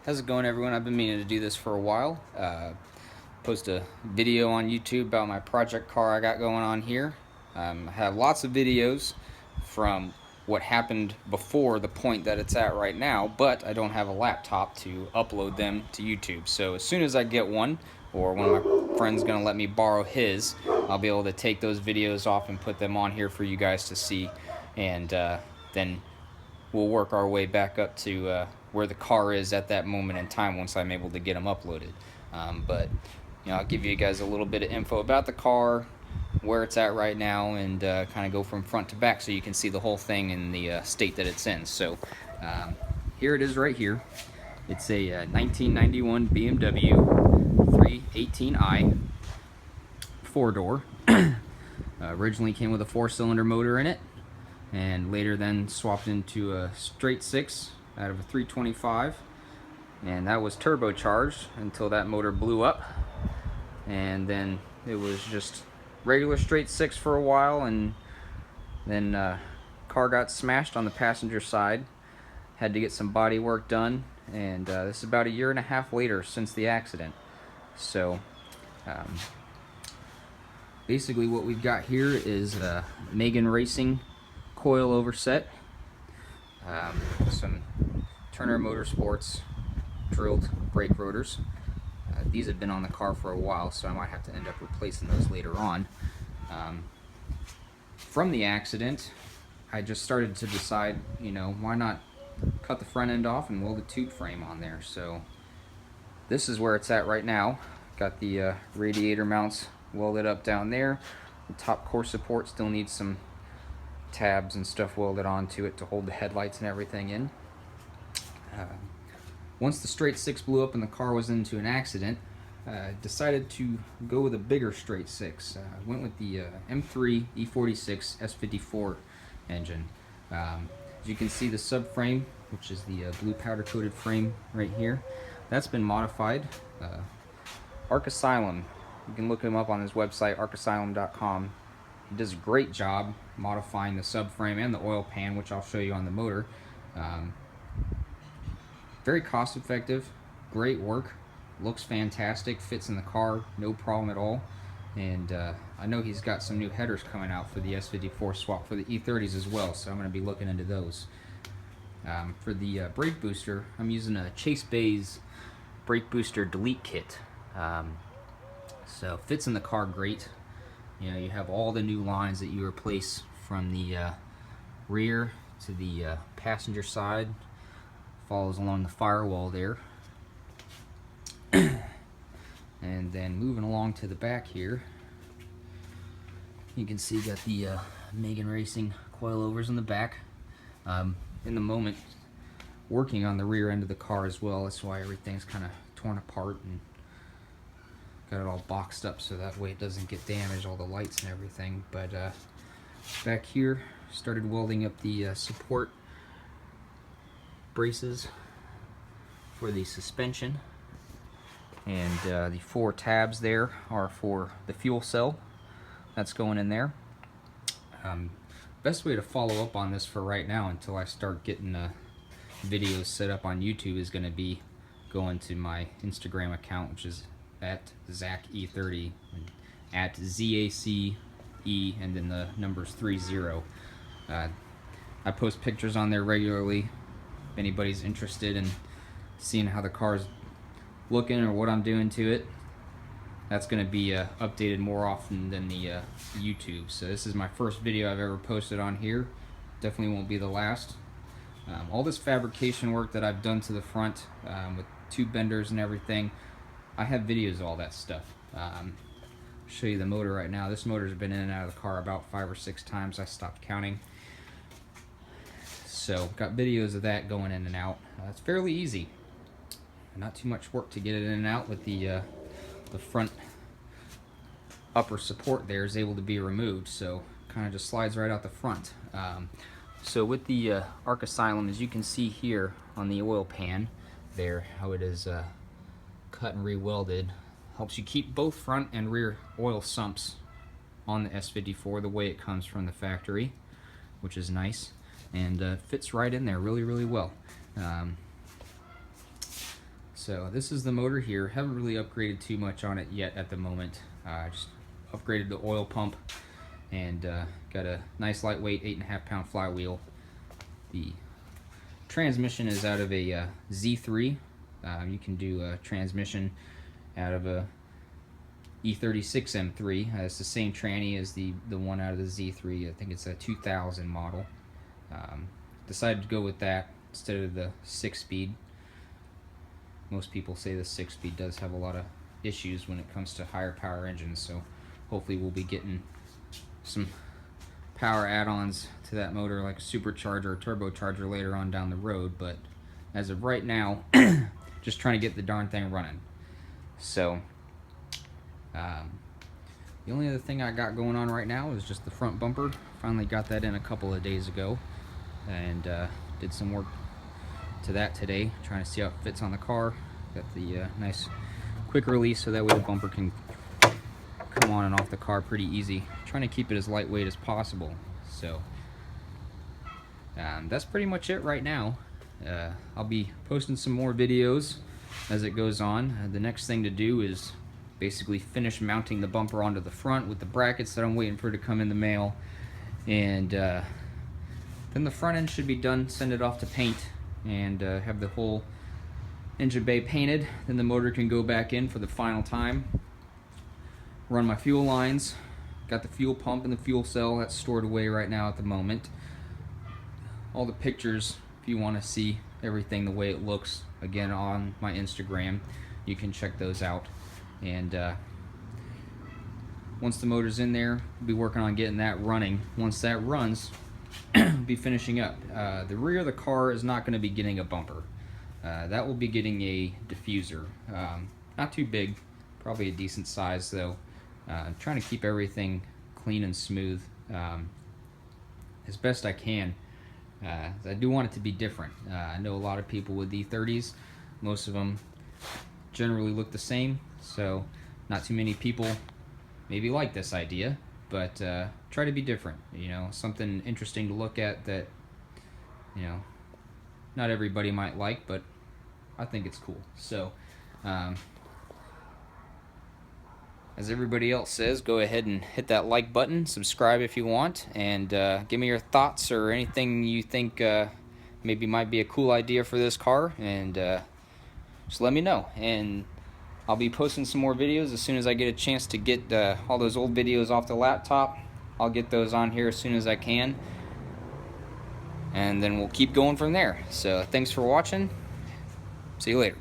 How's it going, everyone? I've been meaning to do this for a while. Post a video on YouTube about my project car I got going on here. I have lots of videos from what happened before the point that it's at right now, but I don't have a laptop to upload them to YouTube. So as soon as I get one, or one of my friends going to let me borrow his, I'll be able to take those videos off and put them on here for you guys to see, and then we'll work our way back up to where the car is at that moment in time once I'm able to get them uploaded. But I'll give you guys a little bit of info about the car, where it's at right now, and kind of go from front to back so you can see the whole thing in the state that it's in. So here it is right here. It's a 1991 BMW 318i 4-door. Originally came with a 4-cylinder motor in it, and later then swapped into a straight 6 out of a 325, and that was turbocharged until that motor blew up, and then it was just regular straight 6 for a while, and then car got smashed on the passenger side, had to get some body work done, and this is about a year and a half later since the accident. So basically what we've got here is a Megan Racing coilover set, some Turner Motorsports drilled brake rotors. These have been on the car for a while, so I might have to end up replacing those later on. From the accident, I just started to decide, why not cut the front end off and weld a tube frame on there. So this is where it's at right now. Got the radiator mounts welded up down there. The top core support still needs some tabs and stuff welded onto it to hold the headlights and everything in. Once the straight 6 blew up and the car was into an accident, decided to go with a bigger straight 6. Went with the M3 E30 S54 engine. As you can see, the subframe, which is the blue powder coated frame right here, that's been modified. Arc Asylum, you can look him up on his website, arcasylum.com. He does a great job modifying the subframe and the oil pan, which I'll show you on the motor. Very cost effective, great work, looks fantastic, fits in the car, no problem at all. And I know he's got some new headers coming out for the S54 swap for the E30s as well, so I'm going to be looking into those. For the brake booster, I'm using a Chase Bay's brake booster delete kit. So fits in the car great. You have all the new lines that you replace from the rear to the passenger side. Follows along the firewall there. And then moving along to the back here, you can see got the Megan Racing coilovers in the back. In the moment, working on the rear end of the car as well. That's why everything's kind of torn apart and got it all boxed up so that way it doesn't get damaged, all the lights and everything. But back here, started welding up the support braces for the suspension, and the 4 tabs there are for the fuel cell that's going in there. Best way to follow up on this for right now until I start getting videos set up on YouTube is going to be going to my Instagram account, which is at Zach E30, at ZACE, and then the numbers 30. I post pictures on there regularly. If anybody's interested in seeing how the car's looking or what I'm doing to it, that's going to be updated more often than the YouTube. So this is my first video I've ever posted on here. Definitely won't be the last. All this fabrication work that I've done to the front with tube benders and everything, I have videos of all that stuff. Show you the motor right now. This motor's been in and out of the car about 5 or 6 times. I stopped counting. So got videos of that going in and out. It's fairly easy. Not too much work to get it in and out with the front upper support there is able to be removed, so kind of just slides right out the front. So with the Arc Asylum, as you can see here on the oil pan there, how it is cut and re-welded, helps you keep both front and rear oil sumps on the S54 the way it comes from the factory, which is nice, and fits right in there really well. So this is the motor here. Haven't really upgraded too much on it yet at the moment. Just upgraded the oil pump and got a nice lightweight 8.5 pound flywheel. The transmission is out of a Z3. You can do a transmission out of a E30 M3. It's the same tranny as the one out of the Z3. I think it's a 2000 model. Decided to go with that instead of the 6-speed. Most people say the 6-speed does have a lot of issues when it comes to higher power engines, so hopefully we'll be getting some power add-ons to that motor, like a supercharger or turbocharger later on down the road. But as of right now, just trying to get the darn thing running. So the only other thing I got going on right now is just the front bumper. Finally got that in a couple of days ago, and did some work to that today, trying to see how it fits on the car. Got the nice quick release so that way the bumper can come on and off the car pretty easy. Trying to keep it as lightweight as possible. So that's pretty much it right now. I'll be posting some more videos as it goes on. The next thing to do is basically finish mounting the bumper onto the front with the brackets that I'm waiting for to come in the mail, and then the front end should be done. Send it off to paint and have the whole engine bay painted. Then the motor can go back in for the final time. Run my fuel lines. Got the fuel pump and the fuel cell that's stored away right now at the moment. All the pictures, if you want to see everything the way it looks, again on my Instagram, you can check those out. And once the motor's in there, we'll be working on getting that running. Once that runs, be finishing up. The rear of the car is not going to be getting a bumper. That will be getting a diffuser. Not too big, probably a decent size though. I'm trying to keep everything clean and smooth as best I can. I do want it to be different. I know a lot of people with E30s, most of them generally look the same, so not too many people maybe like this idea, but try to be different, you know, something interesting to look at that, you know, not everybody might like, but I think it's cool. So as everybody else says, go ahead and hit that like button, subscribe if you want, and give me your thoughts or anything you think maybe might be a cool idea for this car, and just let me know. And I'll be posting some more videos as soon as I get a chance to get all those old videos off the laptop. I'll get those on here as soon as I can, and then we'll keep going from there. So thanks for watching. See you later.